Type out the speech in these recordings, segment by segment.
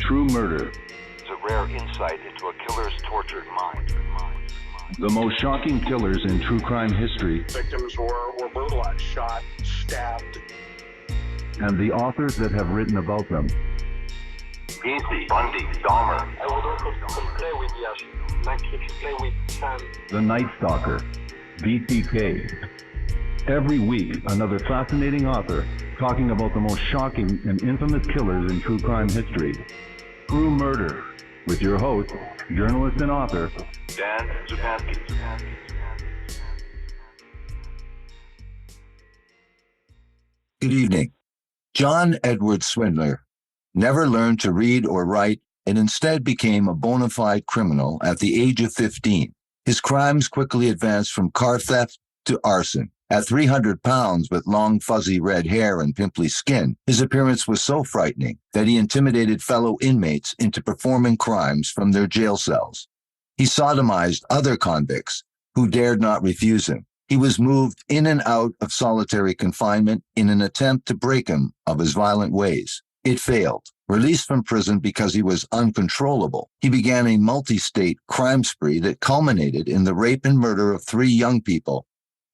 True Murder. It's a rare insight into a killer's tortured mind. The most shocking killers in true crime history. Victims were brutalized, shot, stabbed. And the authors that have written about them. Gein, Bundy, Dahmer. I would also play with Yash, like if you play with sand. The Night Stalker. BTK. Every week, another fascinating author talking about the most shocking and infamous killers in true crime history. True Murder, with your host, journalist and author, Dan Zupansky. Good evening. John Edward Swindler never learned to read or write and instead became a bona fide criminal at the age of 15. His crimes quickly advanced from car theft to arson. At 300 pounds with long fuzzy red hair and pimply skin, his appearance was so frightening that he intimidated fellow inmates into performing crimes from their jail cells. He sodomized other convicts who dared not refuse him. He was moved in and out of solitary confinement in an attempt to break him of his violent ways. It failed. Released from prison because he was uncontrollable, he began a multi-state crime spree that culminated in the rape and murder of 3 young people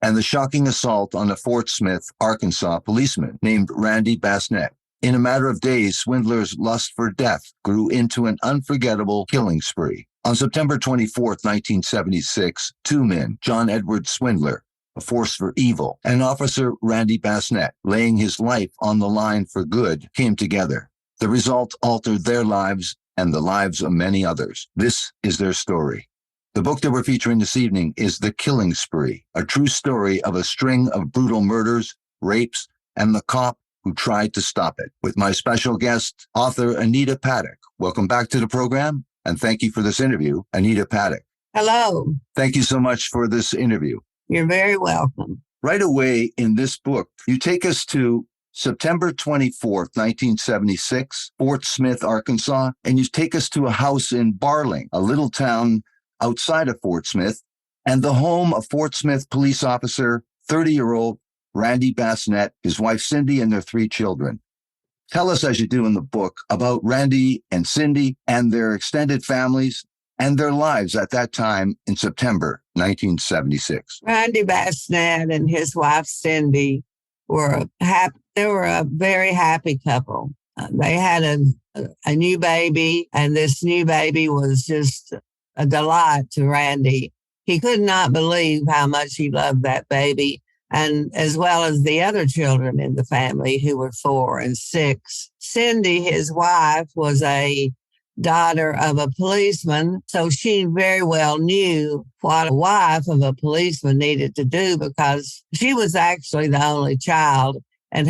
and the shocking assault on a Fort Smith, Arkansas policeman named Randy Basnett. In a matter of days, Swindler's lust for death grew into an unforgettable killing spree. On September 24, 1976, 2 men, John Edward Swindler, a force for evil, and Officer Randy Basnett, laying his life on the line for good, came together. The result altered their lives and the lives of many others. This is their story. The book that we're featuring this evening is The Killing Spree, a true story of a string of brutal murders, rapes, and the cop who tried to stop it. With my special guest, author Anita Paddock. Welcome back to the program, and thank you for this interview, Anita Paddock. Hello. Thank you so much for this interview. You're very welcome. Right away in this book, you take us to September 24th, 1976, Fort Smith, Arkansas, and you take us to a house in Barling, a little town outside of Fort Smith, and the home of Fort Smith police officer, 30-year-old Randy Basnett, his wife Cindy, and their 3 children. Tell us, as you do in the book, about Randy and Cindy and their extended families and their lives at that time in September 1976. Randy Basnett and his wife Cindy were they were a very happy couple. They had a new baby, and this new baby was just a delight to Randy. He could not believe how much he loved that baby, and as well as the other children in the family who were 4 and 6. Cindy, his wife, was a daughter of a policeman, so she very well knew what a wife of a policeman needed to do because she was actually the only child, and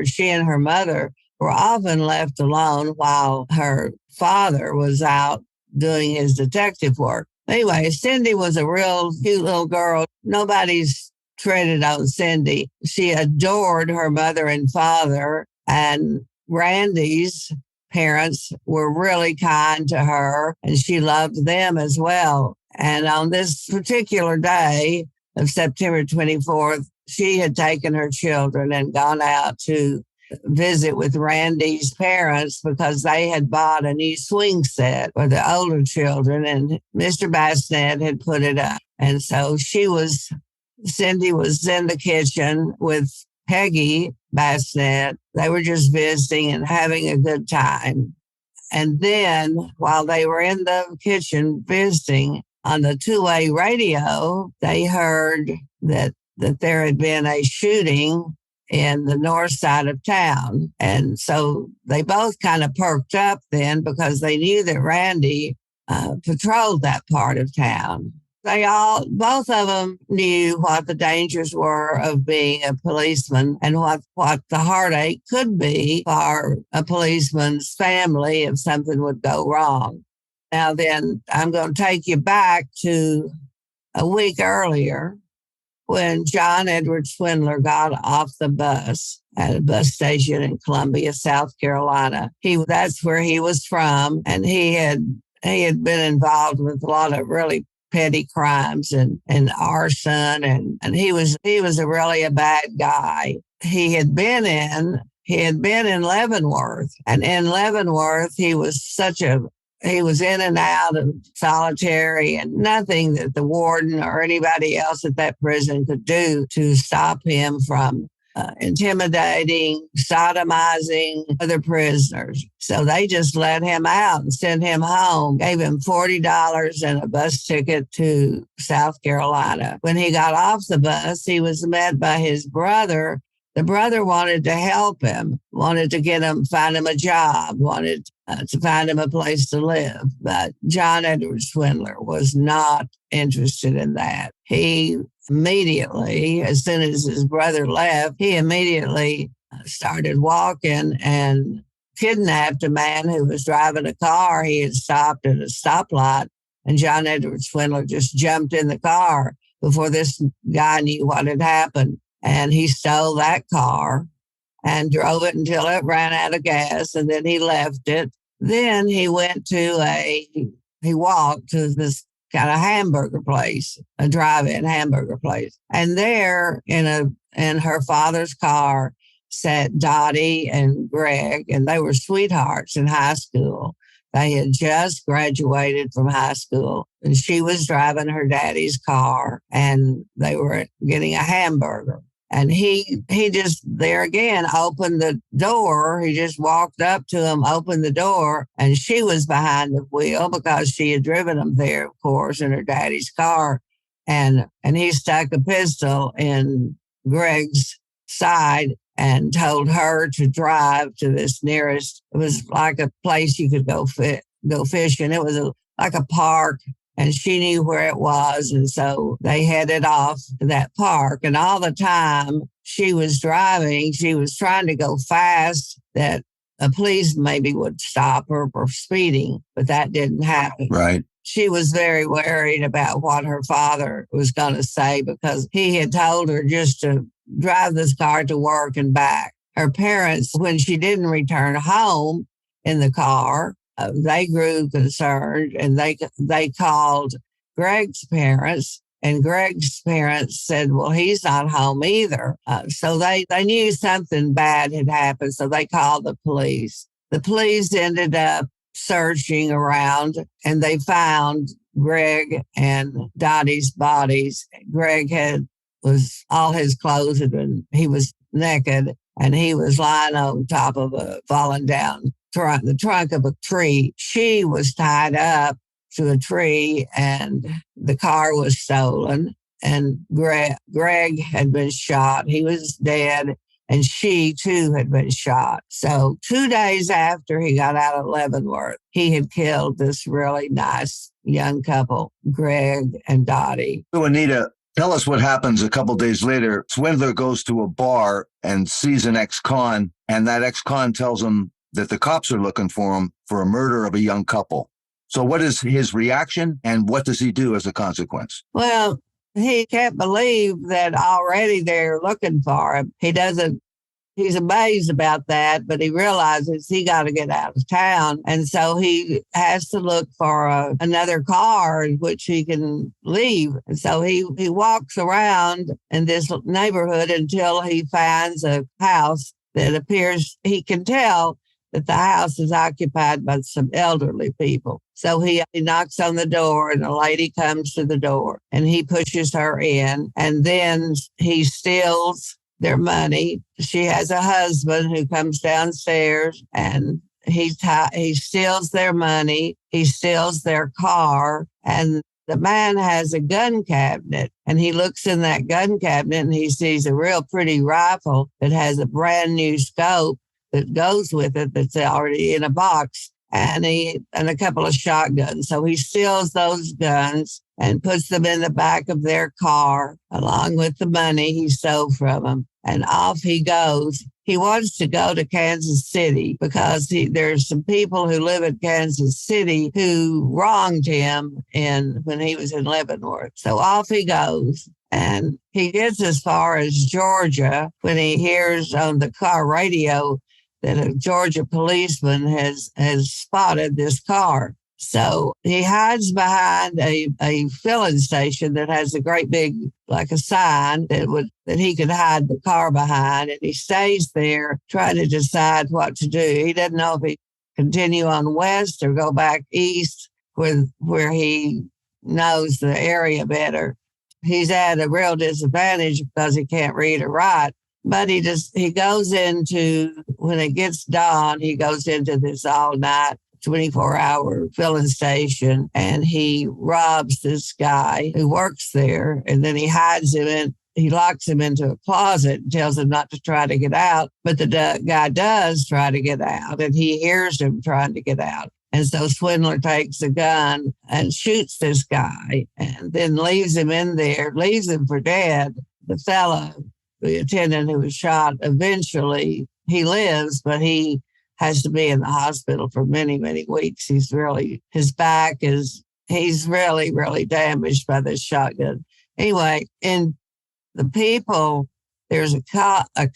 she and her mother were often left alone while her father was out doing his detective work. Anyway, Cindy was a real cute little girl. Nobody's treaded on Cindy. She adored her mother and father, and Randy's parents were really kind to her, and she loved them as well. And on this particular day of September 24th, she had taken her children and gone out to visit with Randy's parents because they had bought a new swing set for the older children, and Mr. Basnett had put it up. And so Cindy was in the kitchen with Peggy Basnett. They were just visiting and having a good time. And then while they were in the kitchen visiting, on the 2-way radio, they heard that there had been a shooting in the north side of town. And so they both kind of perked up then because they knew that Randy patrolled that part of town. Both of them knew what the dangers were of being a policeman and what the heartache could be for a policeman's family if something would go wrong. Now then, I'm going to take you back to a week earlier when John Edward Swindler got off the bus at a bus station in Columbia, South Carolina. That's where he was from, and he had been involved with a lot of really petty crimes and arson, and he was really a bad guy. He had been in he had been in Leavenworth, and in Leavenworth, he was in and out of solitary, and nothing that the warden or anybody else at that prison could do to stop him from intimidating, sodomizing other prisoners. So they just let him out and sent him home, gave him $40 and a bus ticket to South Carolina. When he got off the bus, he was met by his brother. The brother wanted to help him, wanted to find him a job, wanted to find him a place to live. But John Edward Swindler was not interested in that. He immediately, as soon as his brother left, he immediately started walking and kidnapped a man who was driving a car. He had stopped at a stoplight, and John Edward Swindler just jumped in the car before this guy knew what had happened. And he stole that car and drove it until it ran out of gas, and then he left it. Then he walked to this kind of hamburger place, a drive-in hamburger place. And there in her father's car sat Dottie and Greg, and they were sweethearts in high school. They had just graduated from high school, and she was driving her daddy's car, and they were getting a hamburger. And he just there again opened the door. He just walked up to him, opened the door, and she was behind the wheel because she had driven him there, of course, in her daddy's car. And he stuck a pistol in Greg's side and told her to drive to this nearest. It was like a place you could go fishing. It was like a park. And she knew where it was. And so they headed off to that park. And all the time she was driving, she was trying to go fast that a police maybe would stop her for speeding, but that didn't happen. Right. She was very worried about what her father was going to say because he had told her just to drive this car to work and back. Her parents, when she didn't return home in the car, they grew concerned, and they called Greg's parents, and Greg's parents said, well, he's not home either. So they knew something bad had happened, so they called the police. The police ended up searching around, and they found Greg and Dottie's bodies. Greg all his clothes he was naked, and he was lying on top of a fallen down the trunk of a tree. She was tied up to a tree, and the car was stolen. And Greg had been shot. He was dead, and she too had been shot. So 2 days after he got out of Leavenworth, he had killed this really nice young couple, Greg and Dottie. So Anita, tell us what happens a couple days later. Swindler goes to a bar and sees an ex-con, and that ex-con tells him that the cops are looking for him for a murder of a young couple. So what is his reaction, and what does he do as a consequence? Well, he can't believe that already they're looking for him. He's amazed about that, but he realizes he got to get out of town. And so he has to look for another car in which he can leave. And so he walks around in this neighborhood until he finds a house that appears, he can tell that the house is occupied by some elderly people. So he knocks on the door, and a lady comes to the door, and he pushes her in, and then he steals their money. She has a husband who comes downstairs, and he steals their money. He steals their car, and the man has a gun cabinet, and he looks in that gun cabinet, and he sees a real pretty rifle that has a brand new scope that goes with it that's already in a box, and a couple of shotguns. So he steals those guns and puts them in the back of their car along with the money he stole from them, and off he goes. He wants to go to Kansas City because there's some people who live in Kansas City who wronged him when he was in Leavenworth. So off he goes. And he gets as far as Georgia when he hears on the car radio that a Georgia policeman has spotted this car. So he hides behind a filling station that has a great big, like a sign that he could hide the car behind. And he stays there trying to decide what to do. He doesn't know if he continue on west or go back east where he knows the area better. He's at a real disadvantage because he can't read or write. But he goes into, when it gets dawn, he goes into this all-night 24-hour filling station, and he robs this guy who works there, and then he locks him into a closet and tells him not to try to get out. But the guy does try to get out, and he hears him trying to get out. And so Swindler takes a gun and shoots this guy and then leaves him in there, leaves him for dead. The attendant who was shot, eventually he lives, but he has to be in the hospital for many, many weeks. He's really really damaged by this shotgun. Anyway, in the people, there's a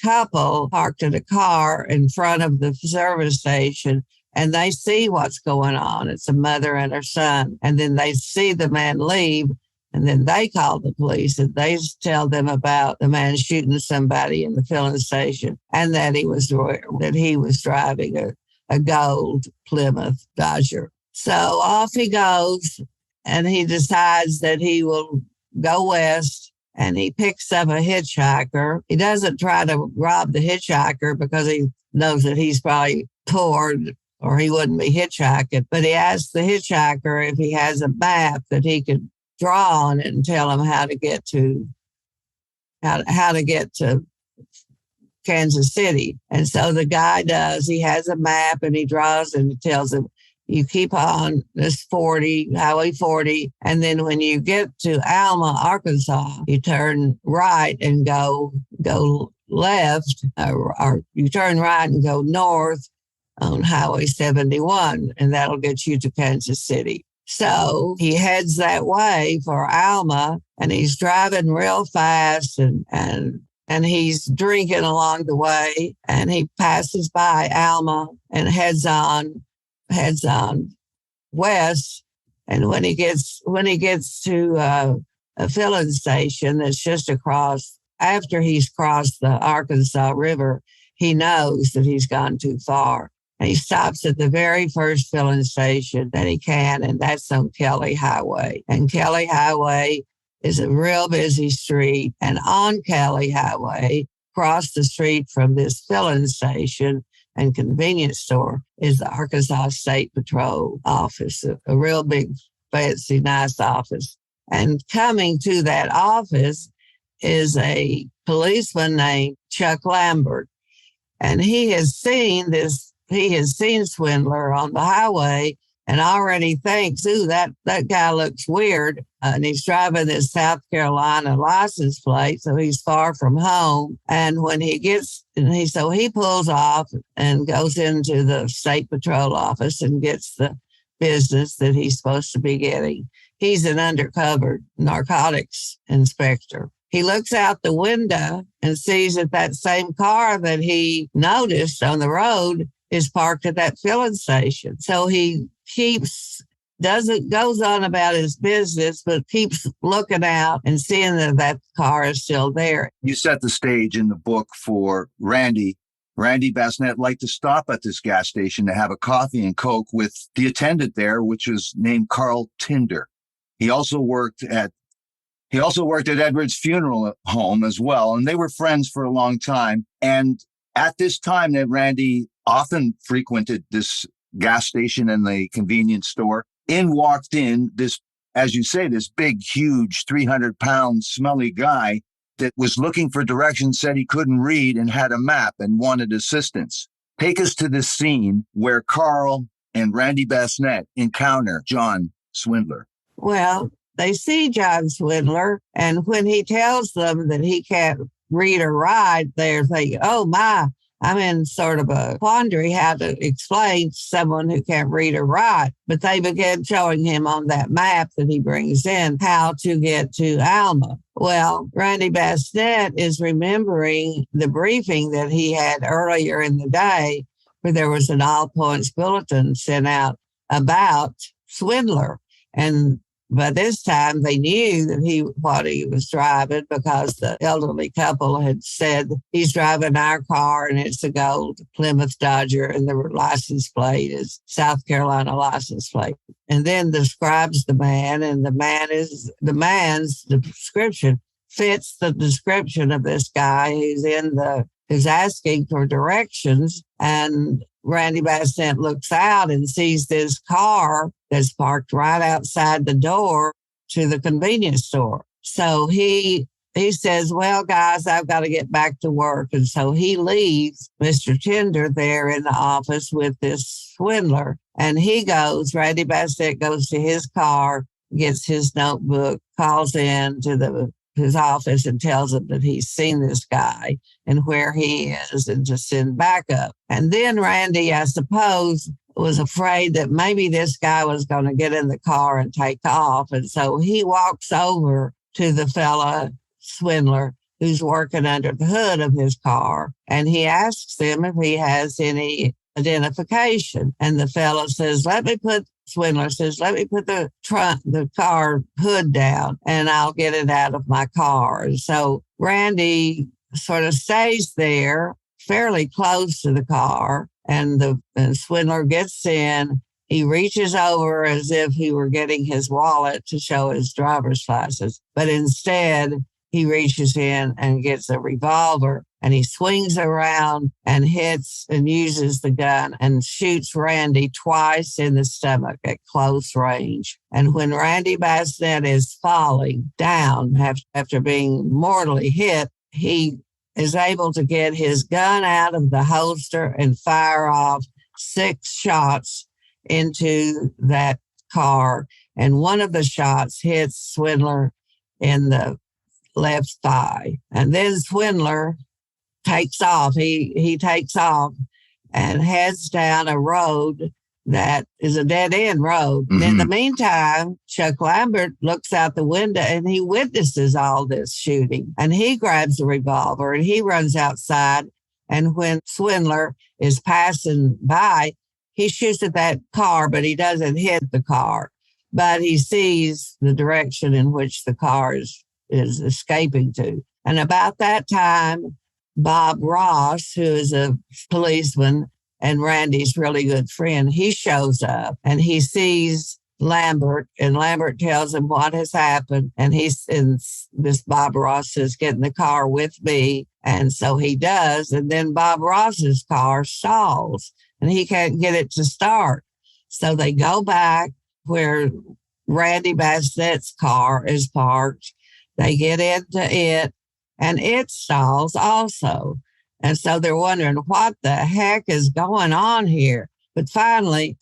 couple parked in a car in front of the service station, and they see what's going on. It's a mother and her son. And then they see the man leave, and then they call the police, and they tell them about the man shooting somebody in the filling station, and that he was driving a gold Plymouth Dodger. So off he goes, and he decides that he will go west, and he picks up a hitchhiker. He doesn't try to rob the hitchhiker because he knows that he's probably poor or he wouldn't be hitchhiking. But he asks the hitchhiker if he has a map that he could draw on it and tell him how to get to Kansas City. And so the guy does. He has a map and he draws and he tells him, you keep on this Highway 40, and then when you get to Alma, Arkansas, you turn right and go left, or you turn right and go north on Highway 71, and that'll get you to Kansas City. So he heads that way for Alma, and he's driving real fast, and he's drinking along the way, and he passes by Alma and heads on west. And when he gets to a filling station that's just across, after he's crossed the Arkansas River, he knows that he's gone too far. And he stops at the very first filling station that he can, and that's on Kelly Highway. And Kelly Highway is a real busy street. And on Kelly Highway, across the street from this filling station and convenience store, is the Arkansas State Patrol office, a real big, fancy, nice office. And coming to that office is a policeman named Chuck Lambert. And he has seen Swindler on the highway and already thinks, ooh, that guy looks weird. And he's driving this South Carolina license plate, so he's far from home. And when he pulls off and goes into the State Patrol office and gets the business that he's supposed to be getting. He's an undercover narcotics inspector. He looks out the window and sees that same car that he noticed on the road is parked at that filling station. So he goes on about his business, but keeps looking out and seeing that car is still there. You set the stage in the book for Randy. Randy Basnett liked to stop at this gas station to have a coffee and Coke with the attendant there, which was named Carl Tinder. He also worked at Edward's funeral home as well, and they were friends for a long time. And at this time that Randy often frequented this gas station and the convenience store, walked in this, as you say, this big, huge 300-pound smelly guy that was looking for directions, said he couldn't read and had a map and wanted assistance. Take us to this scene where Carl and Randy Basnett encounter John Swindler. Well, they see John Swindler, and when he tells them that he can't read or write, they're thinking, oh my, I'm in sort of a quandary how to explain to someone who can't read or write. But they begin showing him on that map that he brings in how to get to Alma. Well, Randy Basnett is remembering the briefing that he had earlier in the day where there was an all-points bulletin sent out about Swindler. And by this time, they knew that what he was driving, because the elderly couple had said, he's driving our car and it's a gold Plymouth Dodger and the license plate is South Carolina license plate. And then describes the man, and the man's description fits the description of this guy who's asking for directions. And Randy Basnett looks out and sees this car that's parked right outside the door to the convenience store. So he says, well, guys, I've got to get back to work. And so he leaves Mr. Tender there in the office with this swindler. And Randy Basnett goes to his car, gets his notebook, calls in to his office and tells him that he's seen this guy and where he is and to send backup. And then Randy, I suppose, was afraid that maybe this guy was going to get in the car and take off. And so he walks over to the fella swindler who's working under the hood of his car. And he asks him if he has any identification. And the fella says, Swindler says, let me put the car hood down and I'll get it out of my car. And so Randy sort of stays there fairly close to the car, and the swindler gets in. He reaches over as if he were getting his wallet to show his driver's license, but instead he reaches in and gets a revolver, and he swings around and hits and uses the gun and shoots Randy twice in the stomach at close range. And when Randy Basnett is falling down after being mortally hit, he is able to get his gun out of the holster and fire off 6 shots into that car. And one of the shots hits Swindler in the left thigh. And then Swindler takes off. He takes off and heads down a road that is a dead-end road. Mm-hmm. In the meantime, Chuck Lambert looks out the window and he witnesses all this shooting. And he grabs a revolver and he runs outside. And when Swindler is passing by, he shoots at that car, but he doesn't hit the car. But he sees the direction in which the car is escaping to. And about that time, Bob Ross, who is a policeman and Randy's really good friend, he shows up and he sees Lambert, and Lambert tells him what has happened. And this Bob Ross says, get in the car with me. And so he does. And then Bob Ross's car stalls and he can't get it to start. So they go back where Randy Basnett's car is parked. They get into it and it stalls also. And so they're wondering what the heck is going on here. But finally,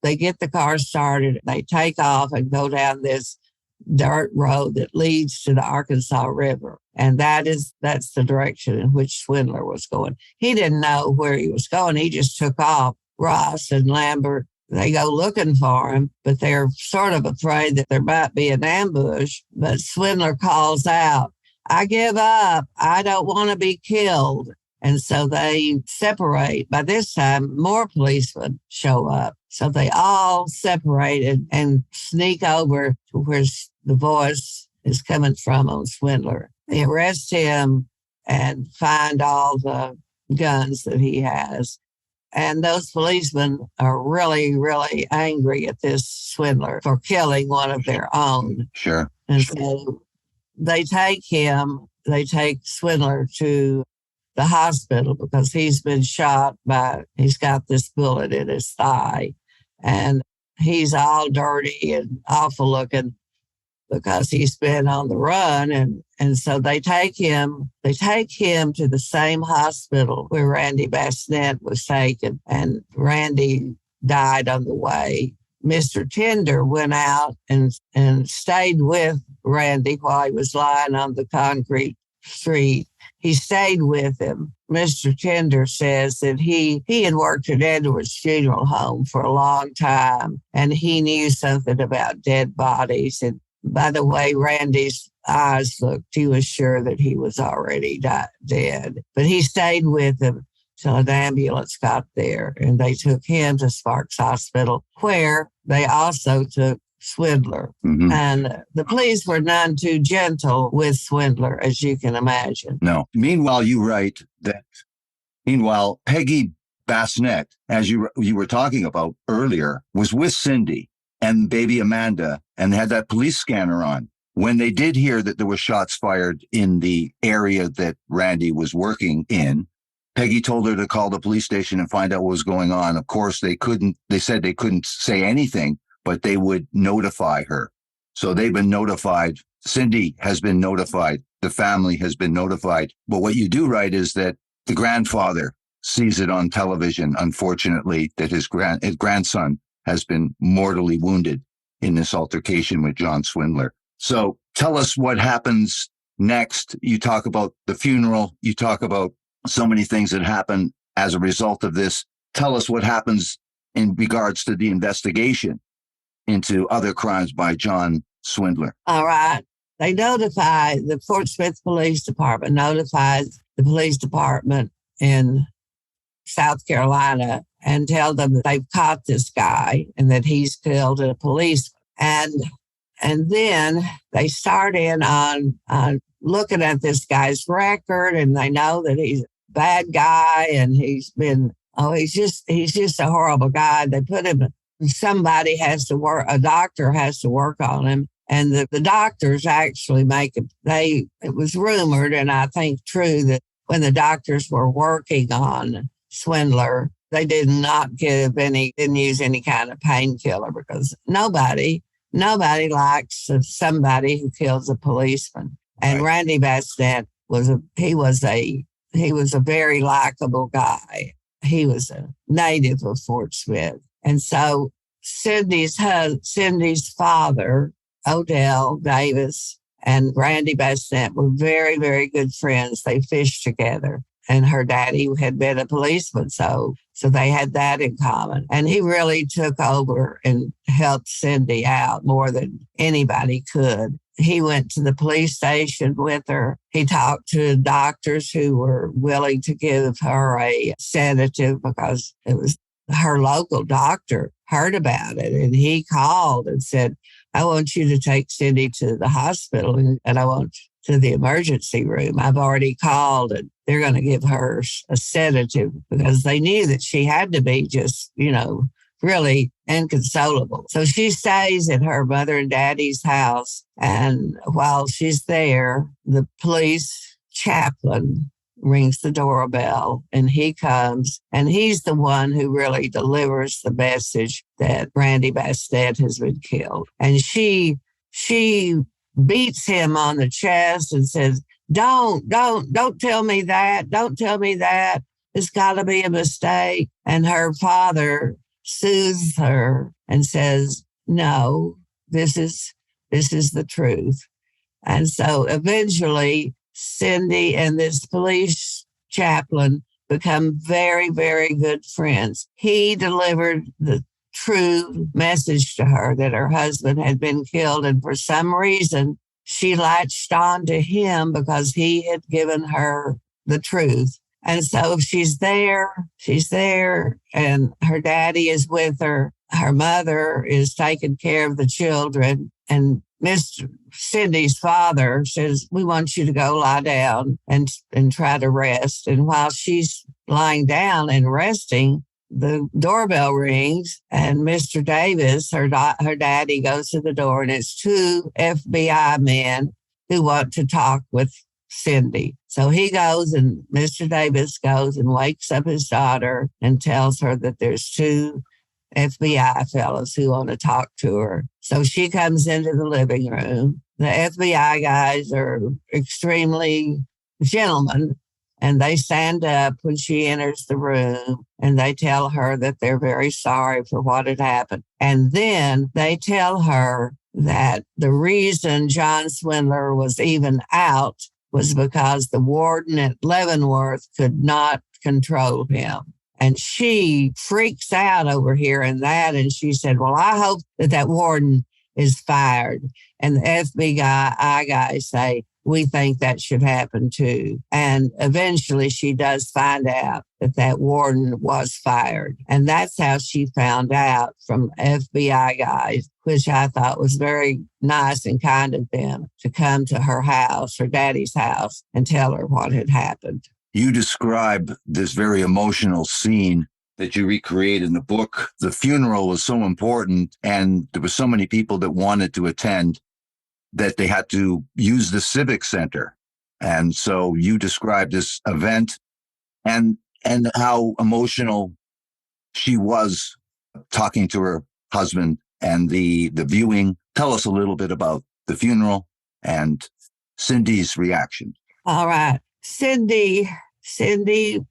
they get the car started. They take off and go down this dirt road that leads to the Arkansas River. And that's the direction in which Swindler was going. He didn't know where he was going. He just took off. Ross and Lambert, they go looking for him, but they're sort of afraid that there might be an ambush. But Swindler calls out, I give up. I don't want to be killed. And so they separate. By this time, more policemen show up. So they all separated and sneak over to where the voice is coming from on Swindler. They arrest him and find all the guns that he has. And those policemen are really, really angry at this Swindler for killing one of their own. Sure. And so they take Swindler to the hospital because he's been shot he's got this bullet in his thigh. And he's all dirty and awful looking because he's been on the run. And so they take him to the same hospital where Randy Basnett was taken. And Randy died on the way. Mr. Tender went out and stayed with Randy while he was lying on the concrete street. He stayed with him. Mr. Tender says that he had worked at Edward's funeral home for a long time, and he knew something about dead bodies. And by the way Randy's eyes looked, he was sure that he was already dead. But he stayed with him till an ambulance got there, and they took him to Sparks Hospital, where they also took Swindler. Mm-hmm. And the police were none too gentle with Swindler, as you can imagine. No. Meanwhile, you write that, Peggy Basnett, as you were talking about earlier, was with Cindy and baby Amanda and had that police scanner on. When they did hear that there were shots fired in the area that Randy was working in, Peggy told her to call the police station and find out what was going on. Of course, they said they couldn't say anything, but they would notify her. So they've been notified. Cindy has been notified. The family has been notified. But what you do write is that the grandfather sees it on television, unfortunately, that his grandson has been mortally wounded in this altercation with John Swindler. So tell us what happens next. You talk about the funeral. You talk about so many things that happen as a result of this. Tell us what happens in regards to the investigation into other crimes by John Swindler. All right. They notified, the Fort Smith Police Department notifies the police department in South Carolina and tell them that they've caught this guy and that he's killed a policeman. And then they start in on looking at this guy's record, and they know that he's a bad guy and he's just a horrible guy. They put him, somebody has to work, a doctor has to work on him. And the doctors actually it was rumored, and I think true, that when the doctors were working on Swindler, they didn't use any kind of painkiller, because nobody likes somebody who kills a policeman. And Right. Randy Basnett was a very likable guy. He was a native of Fort Smith. And so Cindy's father, Odell Davis, and Randy Basnett were very, very good friends. They fished together. And her daddy had been a policeman, so they had that in common. And he really took over and helped Cindy out more than anybody could. He went to the police station with her. He talked to doctors who were willing to give her a sedative, because it was her local doctor heard about it. And he called and said, I want you to take Cindy to the hospital, and I want to the emergency room. I've already called, and they're going to give her a sedative, because they knew that she had to be just, really inconsolable. So she stays at her mother and daddy's house. And while she's there, the police chaplain rings the doorbell, and he comes, and he's the one who really delivers the message that Randy Basnett has been killed. And she beats him on the chest and says, don't tell me that. Don't tell me that. It's got to be a mistake. And her father soothes her and says, no, this is the truth. And so eventually Cindy and this police chaplain become very, very good friends. He delivered the true message to her that her husband had been killed. And for some reason, she latched on to him because he had given her the truth. And so she's there, and her daddy is with her. Her mother is taking care of the children. And Mr. Cindy's father says, we want you to go lie down and try to rest. And while she's lying down and resting, the doorbell rings, and Mr. Davis, her daddy, goes to the door, and it's two FBI men who want to talk with Cindy. So he goes, and Mr. Davis goes and wakes up his daughter and tells her that there's two FBI fellows who want to talk to her. So she comes into the living room. The FBI guys are extremely gentlemen, and they stand up when she enters the room, and they tell her that they're very sorry for what had happened. And then they tell her that the reason John Swindler was even out was because the warden at Leavenworth could not control him. And she freaks out over hearing that. And she said, well, I hope that warden is fired. And the FBI guys say, we think that should happen too. And eventually she does find out that that warden was fired. And that's how she found out from FBI guys, which I thought was very nice and kind of them to come to her house, her daddy's house, and tell her what had happened. You describe this very emotional scene that you recreate in the book. The funeral was so important, and there were so many people that wanted to attend that they had to use the Civic Center. And so you described this event and how emotional she was talking to her husband and the viewing. Tell us a little bit about the funeral and Cindy's reaction. All right. Cindy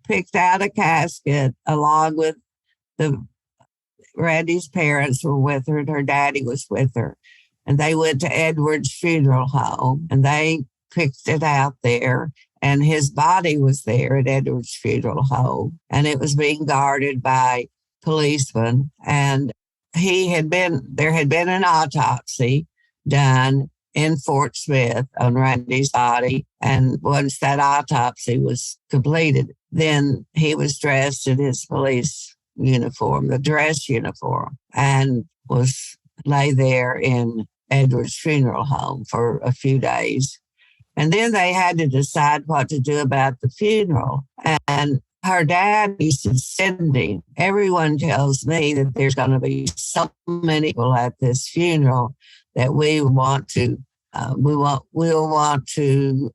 picked out a casket along with Randy's parents were with her and her daddy was with her. And they went to Edward's funeral home and they picked it out there. And his body was there at Edward's funeral home. And it was being guarded by policemen. And there had been an autopsy done in Fort Smith on Randy's body. And once that autopsy was completed, then he was dressed in his police uniform, the dress uniform, and lay there in Edward's funeral home for a few days. And then they had to decide what to do about the funeral. And her dad used to Cindy, everyone tells me that there's going to be so many people at this funeral that we'll want to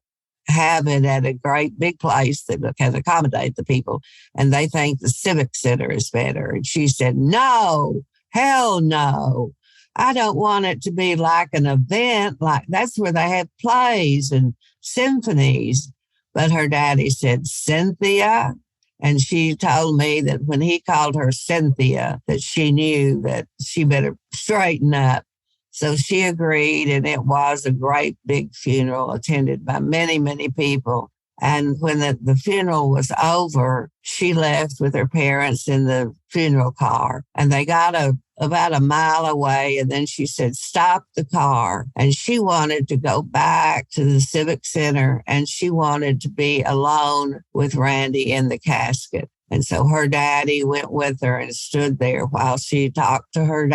have it at a great big place that can accommodate the people. And they think the Civic Center is better. And she said, no, hell no. I don't want it to be like an event. Like that's where they have plays and symphonies. But her daddy said, Cynthia. And she told me that when he called her Cynthia, that she knew that she better straighten up. So she agreed, and it was a great big funeral attended by many, many people. And when the funeral was over, she left with her parents in the funeral car, and they got about a mile away. And then she said, stop the car. And she wanted to go back to the Civic Center, and she wanted to be alone with Randy in the casket. And so her daddy went with her and stood there while she talked to her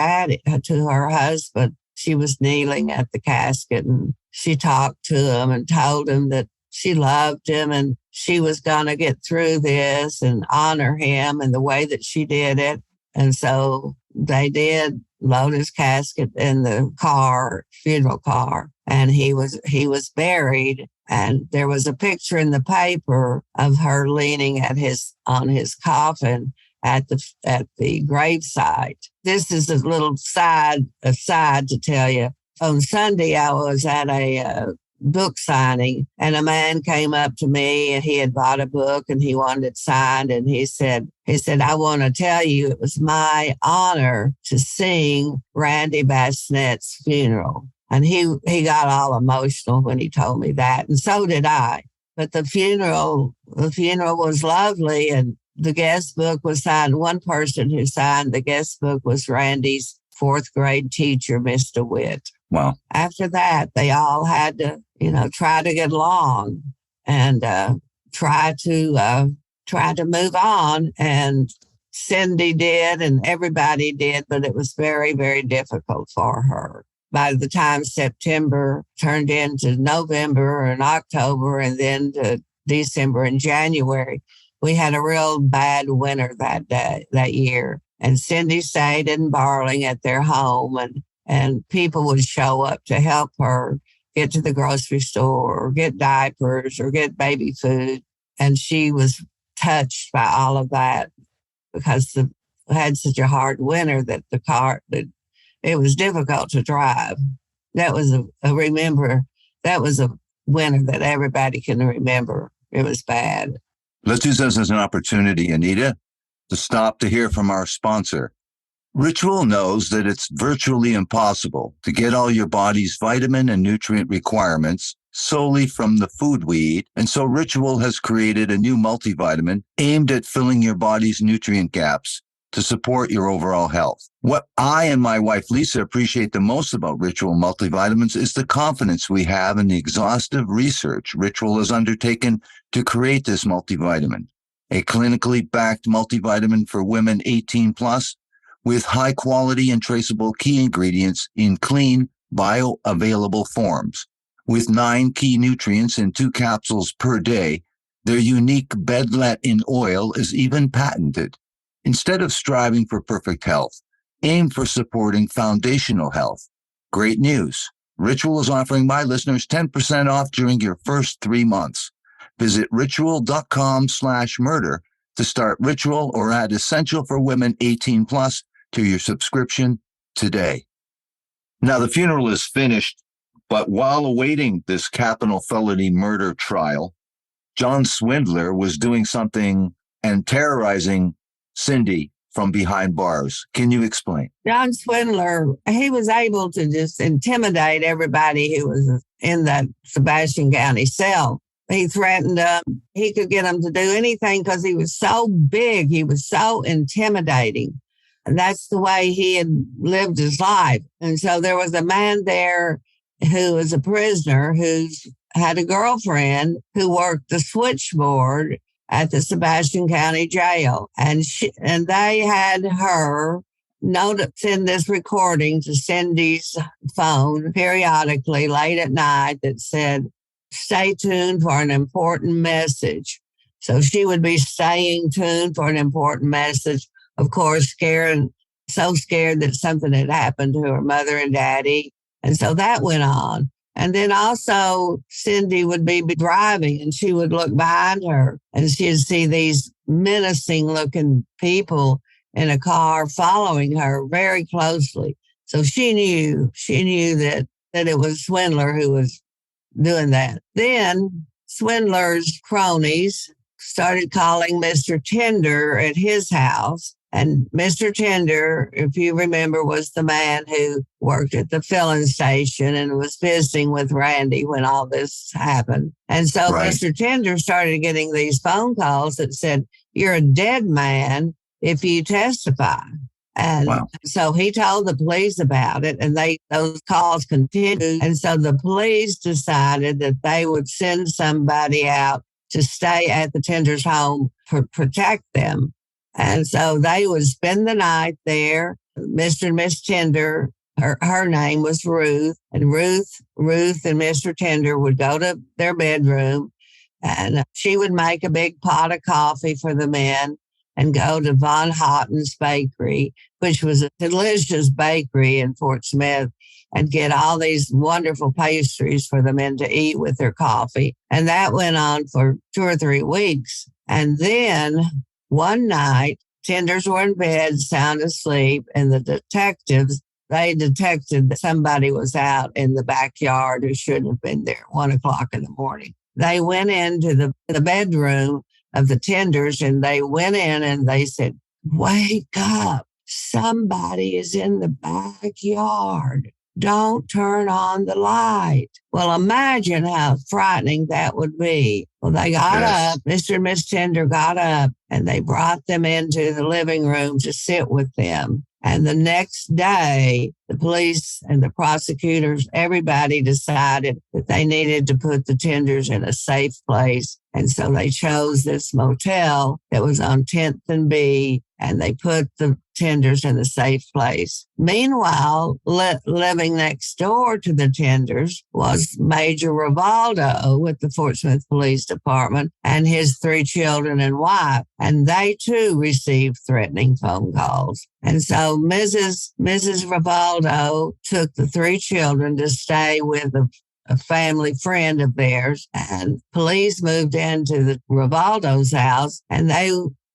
husband. She was kneeling at the casket, and she talked to him and told him that she loved him and she was going to get through this and honor him in the way that she did it. And so they did load his casket in the funeral car, and he was buried. And there was a picture in the paper of her leaning on his coffin at the gravesite. This is a little aside to tell you. On Sunday, I was at a book signing, and a man came up to me, and he had bought a book and he wanted it signed. And he said, I want to tell you, it was my honor to sing Randy Basnett's funeral. And he got all emotional when he told me that. And so did I. But the funeral was lovely, and the guest book was signed. One person who signed the guest book was Randy's fourth grade teacher, Miss DeWitt. Wow. After that, they all had to, try to get along and try to move on. And Cindy did, and everybody did, but it was very, very difficult for her. By the time September turned into November and October, and then to December and January, we had a real bad winter that year. And Cindy stayed in Barling at their home, and people would show up to help her get to the grocery store or get diapers or get baby food. And she was touched by all of that because we had such a hard winter that it was difficult to drive. That was that was a winter that everybody can remember. It was bad. Let's use this as an opportunity, Anita, to stop to hear from our sponsor. Ritual knows that it's virtually impossible to get all your body's vitamin and nutrient requirements solely from the food we eat, and so Ritual has created a new multivitamin aimed at filling your body's nutrient gaps to support your overall health. What I and my wife Lisa appreciate the most about Ritual multivitamins is the confidence we have in the exhaustive research Ritual has undertaken to create this multivitamin, a clinically backed multivitamin for women 18 plus with high quality and traceable key ingredients in clean, bioavailable forms. With 9 key nutrients in 2 capsules per day, their unique bedlet in oil is even patented. Instead of striving for perfect health, aim for supporting foundational health. Great news. Ritual is offering my listeners 10% off during your first 3 months. Visit ritual.com/murder to start Ritual or add Essential for Women 18 plus to your subscription today. Now, the funeral is finished, but while awaiting this capital felony murder trial, John Swindler was doing something and terrorizing Cindy from behind bars. Can you explain? John Swindler, he was able to just intimidate everybody who was in that Sebastian County cell. He threatened them. He could get them to do anything because he was so big. He was so intimidating. And that's the way he had lived his life. And so there was a man there who was a prisoner who had a girlfriend who worked the switchboard at the Sebastian County Jail. And they had her send this recording to Cindy's phone periodically late at night that said, "Stay tuned for an important message." So she would be staying tuned for an important message, of course, so scared that something had happened to her mother and daddy. And so that went on. And then also Cindy would be driving and she would look behind her and she'd see these menacing looking people in a car following her very closely. So she knew that it was Swindler who was doing that. Then Swindler's cronies started calling Mr. Tender at his house. And Mr. Tender, if you remember, was the man who worked at the filling station and was visiting with Randy when all this happened. And so Right. Mr. Tender started getting these phone calls that said, "You're a dead man if you testify." And Wow. so he told the police about it, and those calls continued. And so the police decided that they would send somebody out to stay at the Tender's home to protect them. And so they would spend the night there. Mr. and Miss Tender, her name was Ruth, and Ruth and Mr. Tender would go to their bedroom, and she would make a big pot of coffee for the men and go to Von Houghton's Bakery, which was a delicious bakery in Fort Smith, and get all these wonderful pastries for the men to eat with their coffee. And that went on for 2 or 3 weeks. And then one night, Tenders were in bed, sound asleep, and the detectives, they detected that somebody was out in the backyard who shouldn't have been there at 1 o'clock in the morning. They went into the bedroom of the Tenders, and they went in and they said, "Wake up. Somebody is in the backyard. Don't turn on the light." Well, imagine how frightening that would be. Well, they got up, Mr. and Miss Tender got up, and they brought them into the living room to sit with them. And the next day, the police and the prosecutors, everybody decided that they needed to put the Tenders in a safe place. And so they chose this motel that was on 10th and B, and they put the Tenders in a safe place. Meanwhile, living next door to the Tenders was Major Rivaldo with the Fort Smith Police Department and his 3 children and wife. And they too received threatening phone calls. And so Mrs. Rivaldo took the 3 children to stay with a family friend of theirs, and police moved into the Rivaldo's house, and they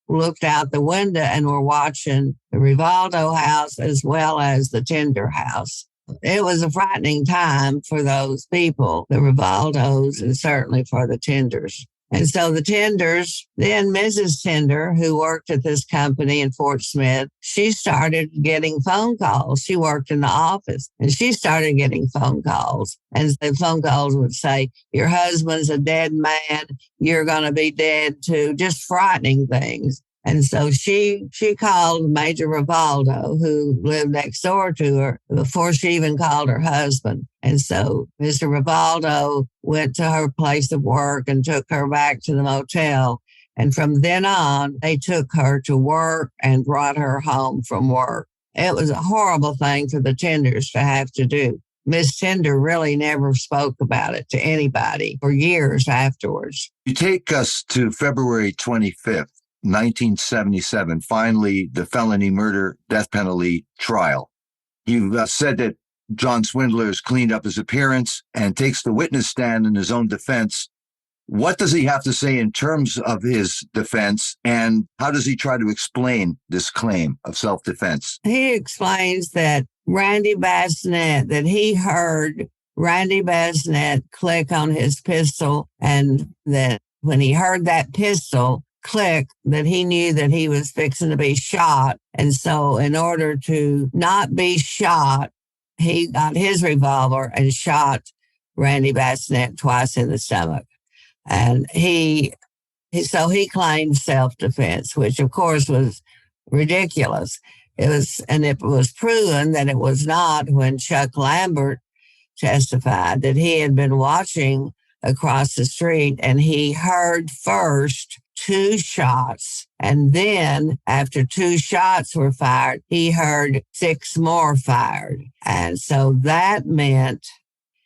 looked out the window and were watching the Rivaldo house as well as the Tender house. It was a frightening time for those people, the Rivaldos, and certainly for the Tenders. And so the Tenders, then Mrs. Tender, who worked at this company in Fort Smith, she started getting phone calls. She worked in the office, and she started getting phone calls. And the phone calls would say, "Your husband's a dead man. You're going to be dead too," just frightening things. And so she called Major Rivaldo, who lived next door to her, before she even called her husband. And so Mr. Rivaldo went to her place of work and took her back to the motel. And from then on, they took her to work and brought her home from work. It was a horrible thing for the Tenders to have to do. Miss Tender really never spoke about it to anybody for years afterwards. You take us to February 25th, 1977, finally the felony murder death penalty trial. You've said that John Swindler has cleaned up his appearance and takes the witness stand in his own defense. What does he have to say in terms of his defense, and how does he try to explain this claim of self-defense? He explains that Randy Basnett, that he heard Randy Basnett click on his pistol, and that when he heard that pistol click, that he knew that he was fixing to be shot. And so in order to not be shot, he got his revolver and shot Randy Basnett twice in the stomach. And he claimed self-defense, which of course was ridiculous. It was proven that it was not when Chuck Lambert testified that he had been watching across the street and he heard first 2 shots. And then after 2 shots were fired, he heard 6 more fired. And so that meant,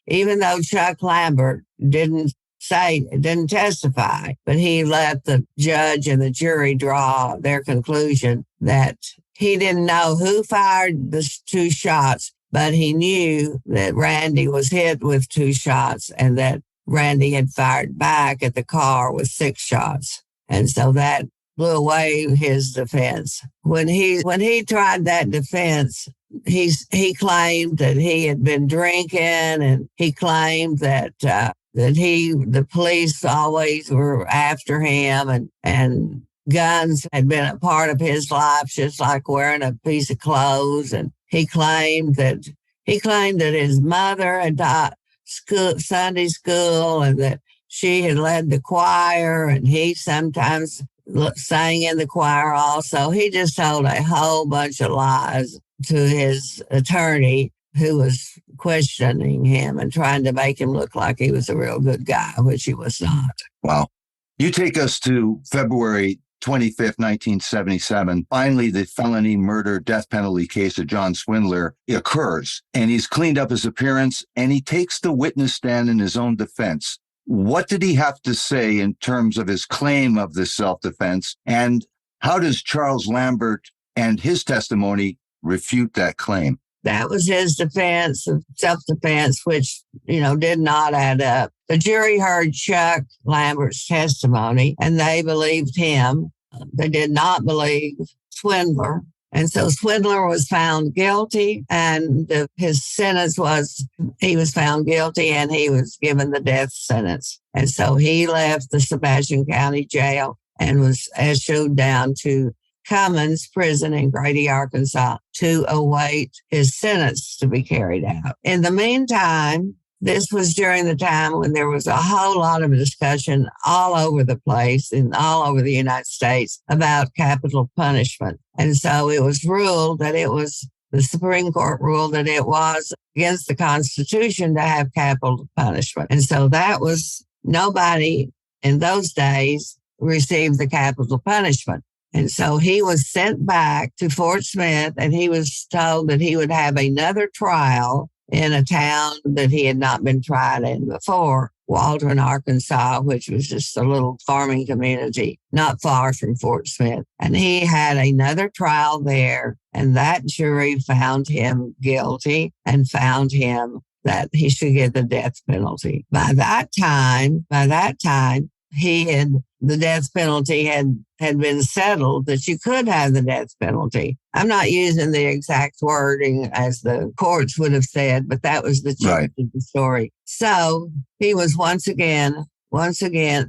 even though Chuck Lambert didn't testify, but he let the judge and the jury draw their conclusion that he didn't know who fired the 2 shots, but he knew that Randy was hit with 2 shots and that Randy had fired back at the car with 6 shots. And so that blew away his defense. When he tried that defense, he claimed that he had been drinking, and he claimed that the police always were after him, and guns had been a part of his life, just like wearing a piece of clothes. And he claimed that his mother had taught Sunday school, and that she had led the choir, and he sometimes sang in the choir also. He just told a whole bunch of lies to his attorney, who was questioning him and trying to make him look like he was a real good guy, which he was not. Wow. You take us to February 25th, 1977. Finally, the felony murder death penalty case of John Swindler occurs, and he's cleaned up his appearance, and he takes the witness stand in his own defense. What did he have to say in terms of his claim of this self-defense, and how does Charles Lambert and his testimony refute that claim? That was his defense of self-defense, which, did not add up. The jury heard Chuck Lambert's testimony, and they believed him. They did not believe Swindler. And so Swindler was found guilty, and his sentence was, he was found guilty, and he was given the death sentence. And so he left the Sebastian County Jail and was issued down to Cummins Prison in Grady, Arkansas, to await his sentence to be carried out. In the meantime, this was during the time when there was a whole lot of discussion all over the place and all over the United States about capital punishment. And so it was ruled that the Supreme Court ruled that it was against the Constitution to have capital punishment. And so nobody in those days received the capital punishment. And so he was sent back to Fort Smith, and he was told that he would have another trial in a town that he had not been tried in before, Waldron, Arkansas, which was just a little farming community not far from Fort Smith. And he had another trial there, and that jury found him guilty and found him that he should get the death penalty. By that time, the death penalty had been settled, that you could have the death penalty. I'm not using the exact wording as the courts would have said, but that was the gist of the story. So he was once again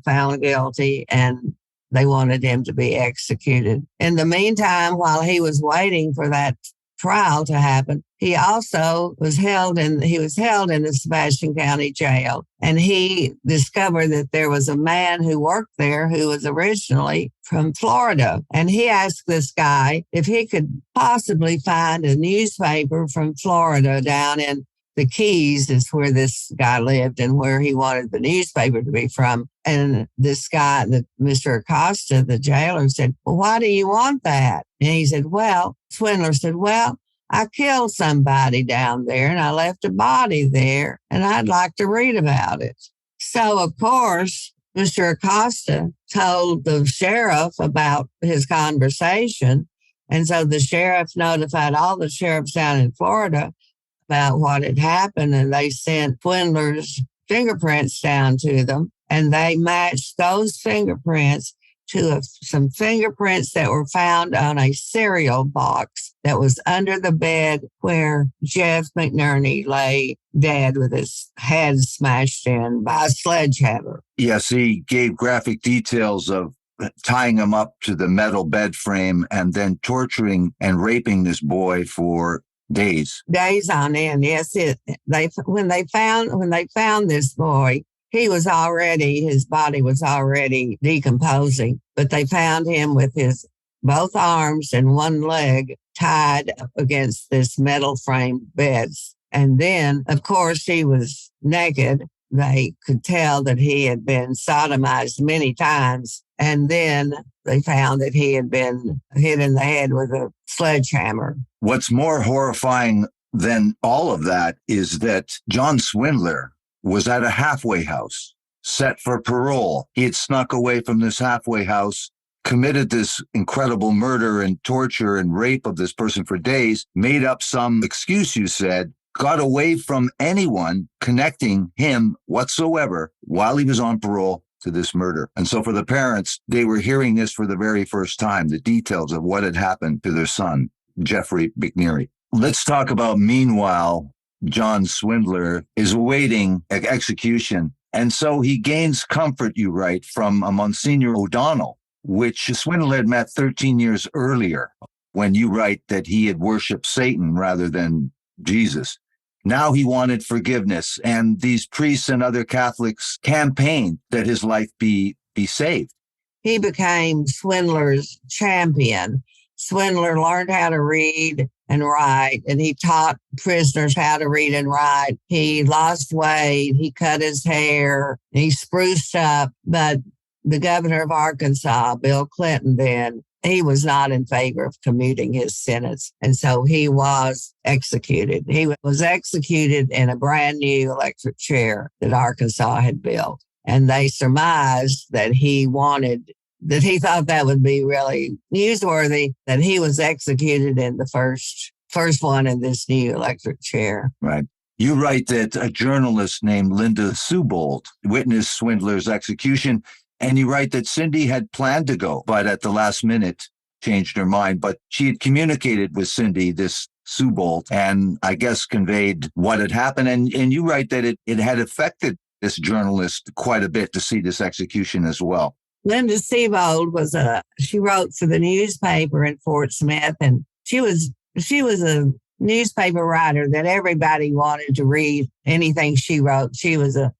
found guilty, and they wanted him to be executed. In the meantime, while he was waiting for that trial to happen, he also was held in the Sebastian County Jail. And he discovered that there was a man who worked there who was originally from Florida. And he asked this guy if he could possibly find a newspaper from Florida down in the Keys, is where this guy lived and where he wanted the newspaper to be from. And this guy, Mr. Acosta, the jailer, said, well, why do you want that? And he said, well, Swindler said, well, I killed somebody down there and I left a body there and I'd like to read about it. So, of course, Mr. Acosta told the sheriff about his conversation. And so the sheriff notified all the sheriffs down in Florida about what had happened. And they sent Swindler's fingerprints down to them. And they matched those fingerprints to some fingerprints that were found on a cereal box that was under the bed where Jeff McNerney lay dead with his head smashed in by a sledgehammer. Yes, he gave graphic details of tying him up to the metal bed frame and then torturing and raping this boy for days on end. Yes, when they found this boy, his body was already decomposing, but they found him with his both arms and one leg tied up against this metal frame beds. And then, of course, he was naked. They could tell that he had been sodomized many times. And then they found that he had been hit in the head with a sledgehammer. What's more horrifying than all of that is that John Swindler was at a halfway house, set for parole. He had snuck away from this halfway house, committed this incredible murder and torture and rape of this person for days, made up some excuse, you said, got away from anyone connecting him whatsoever while he was on parole to this murder. And so for the parents, they were hearing this for the very first time, the details of what had happened to their son, Jeffrey McNerney. Let's talk about, meanwhile, John Swindler is awaiting execution. And so he gains comfort, you write, from a Monsignor O'Donnell, which Swindler had met 13 years earlier, when you write that he had worshiped Satan rather than Jesus. Now he wanted forgiveness, and these priests and other Catholics campaigned that his life be saved. He became Swindler's champion. Swindler learned how to read and write, and he taught prisoners how to read and write. He lost weight, he cut his hair, he spruced up, but the governor of Arkansas, Bill Clinton then, he was not in favor of commuting his sentence. And so he was executed. He was executed in a brand new electric chair that Arkansas had built. And they surmised that he thought that would be really newsworthy, that he was executed in the first one in this new electric chair. Right. You write that a journalist named Linda Subold witnessed Swindler's execution. And you write that Cindy had planned to go, but at the last minute changed her mind. But she had communicated with Cindy, this Subold, and I guess conveyed what had happened. And you write that it had affected this journalist quite a bit to see this execution as well. Linda Subold she wrote for the newspaper in Fort Smith, and she was a newspaper writer that everybody wanted to read anything she wrote. She was a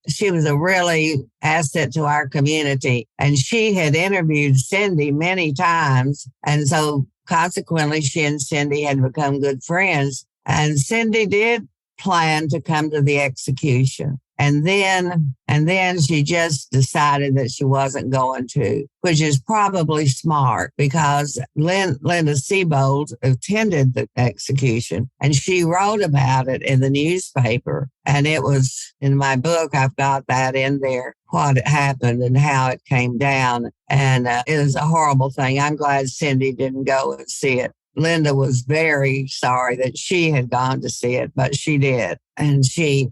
really asset to our community, and she had interviewed Cindy many times, and so consequently she and Cindy had become good friends. And Cindy did plan to come to the execution. And then she just decided that she wasn't going to, which is probably smart because Linda Subold attended the execution and she wrote about it in the newspaper. And it was in my book, I've got that in there, what happened and how it came down. And it was a horrible thing. I'm glad Cindy didn't go and see it. Linda was very sorry that she had gone to see it, but she did. And she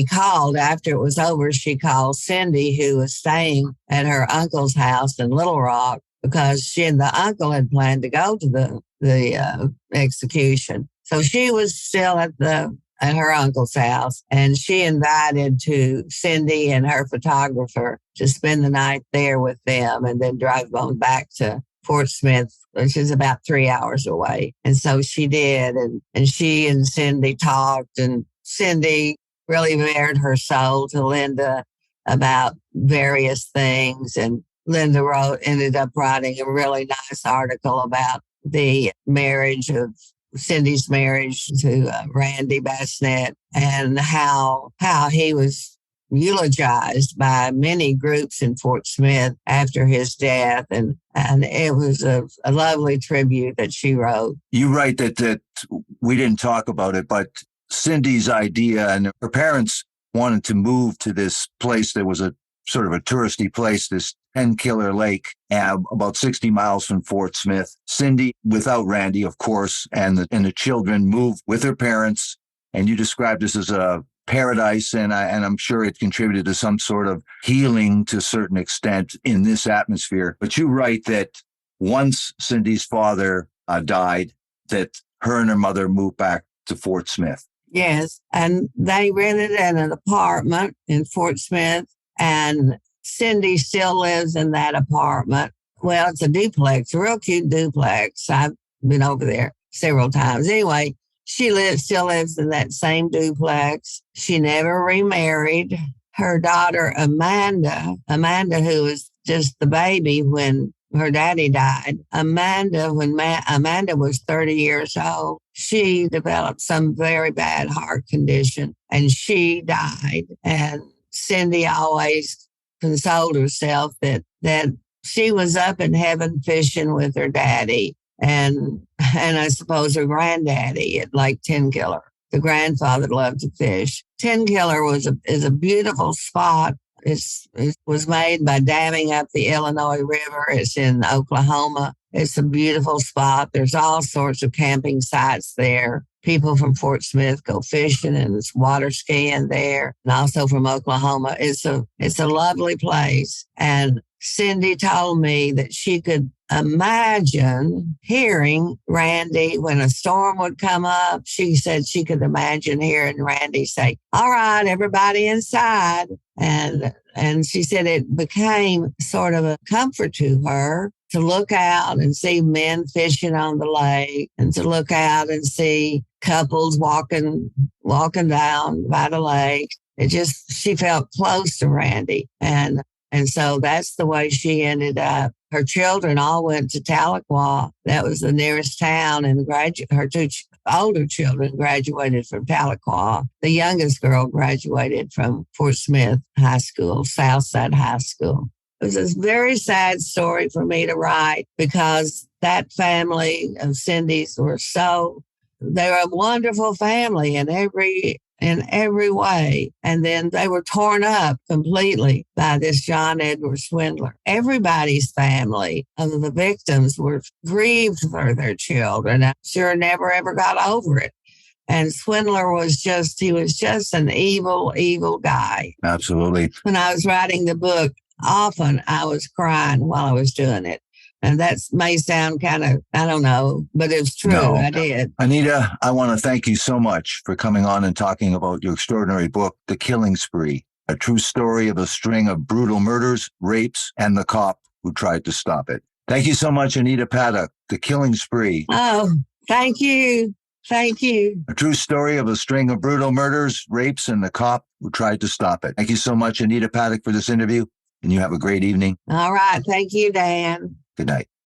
called after it was over. She called Cindy, who was staying at her uncle's house in Little Rock, because she and the uncle had planned to go to the execution. So she was still at her uncle's house, and she invited to Cindy and her photographer to spend the night there with them, and then drive on back to Fort Smith, which is about 3 hours away. And so she did. And she and Cindy talked, and Cindy really bared her soul to Linda about various things. And Linda ended up writing a really nice article about the marriage of Cindy's marriage to Randy Basnett, and how he was eulogized by many groups in Fort Smith after his death. And it was a lovely tribute that she wrote. You write that we didn't talk about it, but Cindy's idea, and her parents wanted to move to this place that was a sort of a touristy place, this 10-killer lake, about 60 miles from Fort Smith. Cindy, without Randy, of course, and the children, moved with her parents. And you described this as a paradise, and I'm sure it contributed to some sort of healing to a certain extent in this atmosphere. But you write that once Cindy's father died, that her and her mother moved back to Fort Smith. Yes, and they rented an apartment in Fort Smith, and Cindy still lives in that apartment. Well, it's a duplex, a real cute duplex. I've been over there several times. Anyway, she still lives in that same duplex. She never remarried. Her daughter, Amanda, who was just the baby when her daddy died. Amanda, when Amanda was 30 years old, she developed some very bad heart condition, and she died. And Cindy always consoled herself that she was up in heaven fishing with her daddy. And I suppose her granddaddy at Lake Tenkiller. The grandfather loved to fish. Tenkiller is a beautiful spot. It was made by damming up the Illinois River. It's in Oklahoma. It's a beautiful spot. There's all sorts of camping sites there. People from Fort Smith go fishing and it's water skiing there, and also from Oklahoma. It's a lovely place. And Cindy told me that she could imagine hearing Randy when a storm would come up. She said she could imagine hearing Randy say, "All right, everybody inside." And she said it became sort of a comfort to her to look out and see men fishing on the lake, and to look out and see couples walking down by the lake. She felt close to Randy. And so that's the way she ended up. Her children all went to Tahlequah. That was the nearest town, and her two older children graduated from Tahlequah. The youngest girl graduated from Fort Smith High School, Southside High School. It was a very sad story for me to write, because that family of Cindy's they were a wonderful family in every way. And then they were torn up completely by this John Edward Swindler. Everybody's family of the victims were grieved for their children. I'm sure never ever got over it. And Swindler was just an evil, evil guy. Absolutely. When I was writing the book, often I was crying while I was doing it. And that may sound kind of, I don't know, but it's true. No. I did. Anita, I want to thank you so much for coming on and talking about your extraordinary book, The Killing Spree, a true story of a string of brutal murders, rapes, and the cop who tried to stop it. Thank you so much, Anita Paddock, The Killing Spree. Oh, thank you. Thank you. A true story of a string of brutal murders, rapes, and the cop who tried to stop it. Thank you so much, Anita Paddock, for this interview, and you have a great evening. All right. Thank you, Dan. Good night.